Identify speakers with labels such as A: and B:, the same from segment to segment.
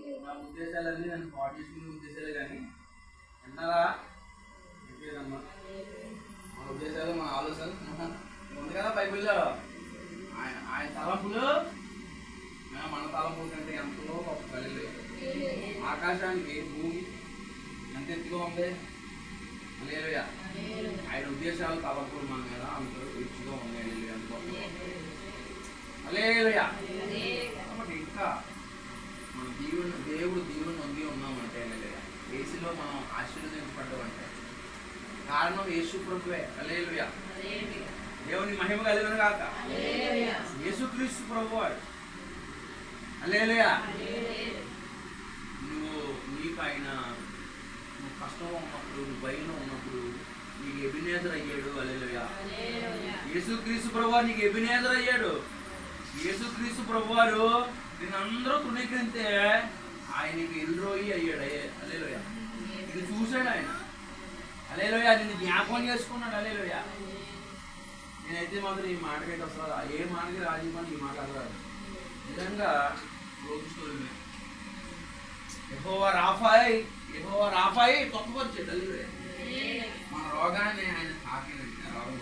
A: నా ఉద్దేశాలన్నీ నన్ను పాటు చేసుకునే ఉద్దేశాలే కానీ విన్నారా చెప్పేదమ్మా. మన ఉద్దేశాలు మన ఆలోచనలు ఉంది కదా బైబిల్లో. ఆయన తలంపులు మన తలంపుల కంటే ఎంతో గొప్ప కలిగి. ఆకాశానికి భూమి ఎంత ఎత్తుగా ఉంది. హల్లెలూయా. ఆయన ఉద్దేశాలు తలంపులు మన మీద అంత రుచిగా ఉన్నాయి. ఎంత గొప్ప. హల్లెలూయా. కాబట్టి ఇంకా మన దేవుడు దీవుని పొంది ఉన్నామంటే యేసులో మనం ఆశీర్వదించబడ్డామంటే కారణం యేసు ప్రభువే. హల్లెలూయా. దేవుని మహిమ కలిగిన కాక యేసుక్రీస్తు ప్రభువాడు. హల్లెలూయా. నీకు ఆయన నువ్వు కష్టంలో ఉన్నప్పుడు, నువ్వు భయంలో ఉన్నప్పుడు నీకు ఎబినేజర్ అయ్యాడు. హల్లెలూయా. యేసుక్రీస్తు ప్రభువారు నీకు ఎబినేజర్ అయ్యాడు. యేసుక్రీస్తు ప్రభువారు నిన్ను అందరూ తృణీకరిస్తే ఆయనకి ఎల్రోయి అయ్యాడు. హల్లెలూయా. ఇది చూశాడు ఆయన. హల్లెలూయా. నిన్ను జ్ఞాపకం చేసుకున్నాడు. హల్లెలూయా. నేనైతే మాత్రం ఈ మాటకైతే అసలు ఏ మాటకి రాజీవాన్ని ఈ మాట రాదు. నిజంగా రోగిస్తుంది. యెహోవా రాఫాయి తొక్కవచ్చాడు. హల్లెలూయా. మన రోగాన్ని ఆయన తాకినండి. రోగం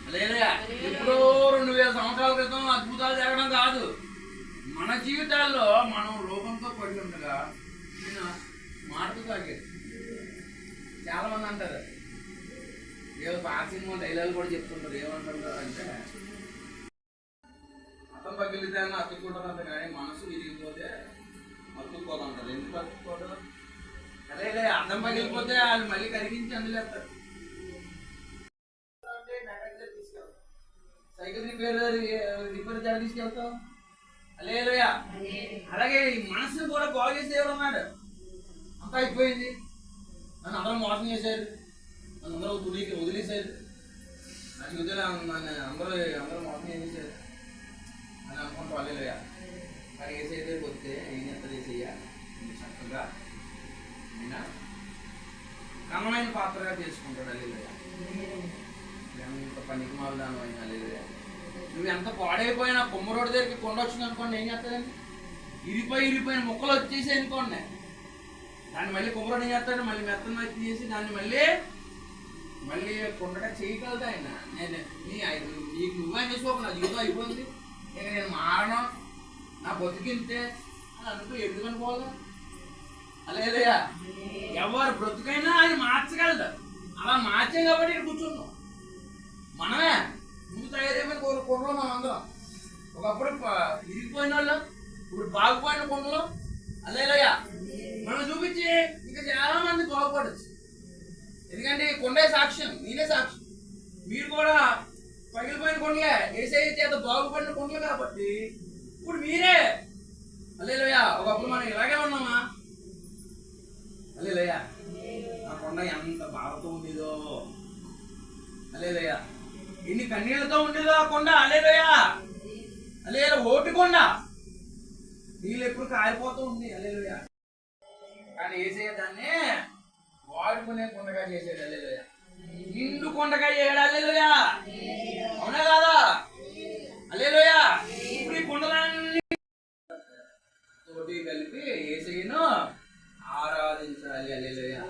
A: హల్లెలూయా. ఎప్పుడో 2000 సంవత్సరాల క్రితం అద్భుతాలు జరగడం కాదు. మన జీవితాల్లో మనం రోగంతో పడి ఉండగా ఆయన మాటతో తాగాడు. చాలా మంది అంటారు, ఏదో పాత సినిమా డైలాగ్ కూడా చెప్తుంటారు. ఏమంటారు అంటే అర్థం పగిలితే అని అతుక్కుంటారంట, కానీ మనసు విరిగిపోతే అతుక్కోదంటారు. ఎందుకు అతుక్కోదు? అదే అర్థం పగిలిపోతే వాళ్ళు మళ్ళీ కరిగించి అందులేస్తారు. సైకిల్ రిపేర్ జాగా తీసుకెళ్తాం. హల్లెలూయా. అలాగే ఈ మనసుని కూడా బాగు చేసి దేవుడు ఉన్నాడు. అంతా అయిపోయింది, నన్ను అందరూ మోసం చేశారు, నన్ను అందరూ వదిలేశారు, నాకు అందరూ మోసం చేసేసారు అని అనుకుంటాం. హల్లెలూయా. కానీ ఏసైతే వస్తే ఏం చేస్తారు? ఏసయ్యా చక్కగా ఆయన కమమైన పాత్రగా చేసుకుంటాడు. హల్లెలూయా. ఎంత పనికి మాలు దాని అయినా. హల్లెలూయా. నువ్వు ఎంత పాడైపోయినా కొమ్మరోడ్డు దగ్గరికి కొండ వచ్చింది అనుకోండి, ఏం చేస్తాడండి? ఇరిపోయిన ముక్కలు వచ్చేసి అనుకోండి, దాన్ని మళ్ళీ కొమ్మరోడ్డు ఏం చేస్తాడు? మళ్ళీ మెత్తన మెత్త చేసి దాన్ని మళ్ళీ కొండగా చేయగలదు ఆయన. నీకు నువ్వే చేసుకోకు, నా జీవితం అయిపోయింది, ఇక నేను మారను, నా బతుకింతే అని అనుకో. ఎందుకు అనుకోవాలి? హల్లెలూయా. ఎవరు బ్రతుకైనా ఆయన మార్చగలదు. అలా మార్చే కాబట్టి ఇక్కడ కూర్చున్నాం. మనమే ముందు తయారైపోయిన కొండలో మనం అందరం. ఒకప్పుడు ఇరిగిపోయిన వాళ్ళు, ఇప్పుడు బాగుపోయిన కొండలు. హల్లెలూయా. మనం చూపించి ఇంకా చాలా మంది బాగుపడచ్చు. ఎందుకంటే కొండే సాక్ష్యం, నేనే సాక్ష్యం. మీరు కూడా పగిలిపోయిన కొండలే, యేసయ్య చేత బాగుపడిన కొండలు కాబట్టి ఇప్పుడు మీరే. హల్లెలూయా. ఒకప్పుడు మనం ఇలాగే ఉన్నామా? హల్లెలూయా. ఆ కొండ ఎంత బాధతో ఉండేదో. హల్లెలూయా. ఎన్ని కన్నీళ్లతో ఉండేదో ఆ కొండ. హల్లెలూయా. హల్లెలూయా. ఓటి కొండ, నీళ్ళు ఎప్పుడు కాలిపోతూ ఉంది. హల్లెలూయా. కానీ యేసయ్య దాన్ని వాడుకునే కొండగా చేసాడు. హల్లెలూయా. నిండు కొండగా చేయడు. హల్లెలూయా. అవునా కాదా? హల్లెలూయా. ఇప్పుడు ఈ కొండలన్నీ తోటి కలిపి యేసయ్యను ఆరాధించాలి. హల్లెలూయా.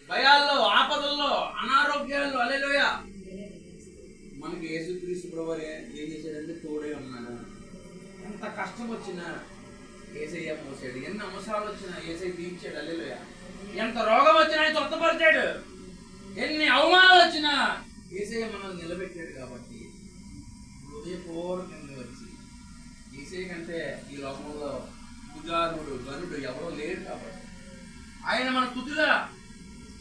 A: భయాల్లో, ఆపదల్లో, అనారోగ్యాల్లో. హల్లెలూయా. మనకి యేసుక్రీస్తు ప్రభువు ఏం చేశాడంటే తోడే ఉన్నాడు. ఎంత కష్టం వచ్చినా యేసయ్య మోసాడు. ఎన్ని అవసరాలు వచ్చినా యేసయ్య తీర్చాడు. హల్లెలూయా. ఎంత రోగం వచ్చినా ఆయన స్వస్థపరిచాడు. ఎన్ని అవమానాలు వచ్చినా యేసయ్య మనల్ని నిలబెట్టాడు. కాబట్టి హృదయపూర్వకంగా వచ్చి యేసయ్య కంటే ఈ లోకంలో పూజారుడు, గనుడు ఎవరో లేరు. కాబట్టి ఆయన మన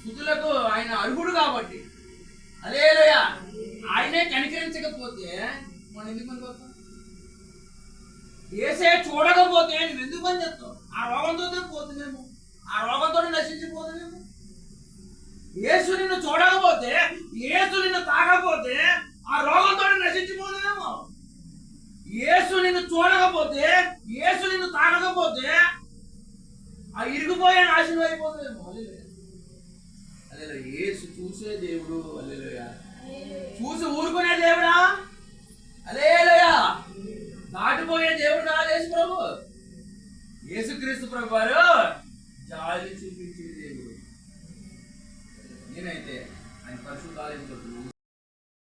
A: స్తుతులకు ఆయన అర్హుడు. కాబట్టి హల్లెలూయా. ఆయనే కనికరించకపోతే మనం ఎందుకు పని చేస్తాం? యేసయ్య చూడకపోతే నువ్వు ఎందుకు పని చేస్తావు? ఆ రోగంతో పోతున్నాము, ఆ రోగంతో నశించిపోతున్నాము. యేసు నిన్ను చూడకపోతే, యేసు నిన్ను తాగకపోతే ఆ రోగంతో నశించిపోతున్నాము. యేసు నిన్ను చూడకపోతే, యేసు నిన్ను తాగకపోతే ఆ ఇరిగిపోయే నాశనం అయిపోతుందేమో. హల్లెలూయా. హల్లెలూయా. యేసు చూసే దేవుడు. హల్లెలూయా. చూసి ఊరుకునే దేవుడా? హల్లెలూయా. దాటిపోయే దేవుడు కాదు. యేసు ప్రభు. యేసుక్రీస్తు ప్రభు వారు జాలి చూపించే దేవుడు. నేనైతే ఆయన పరిశుద్ధాలయం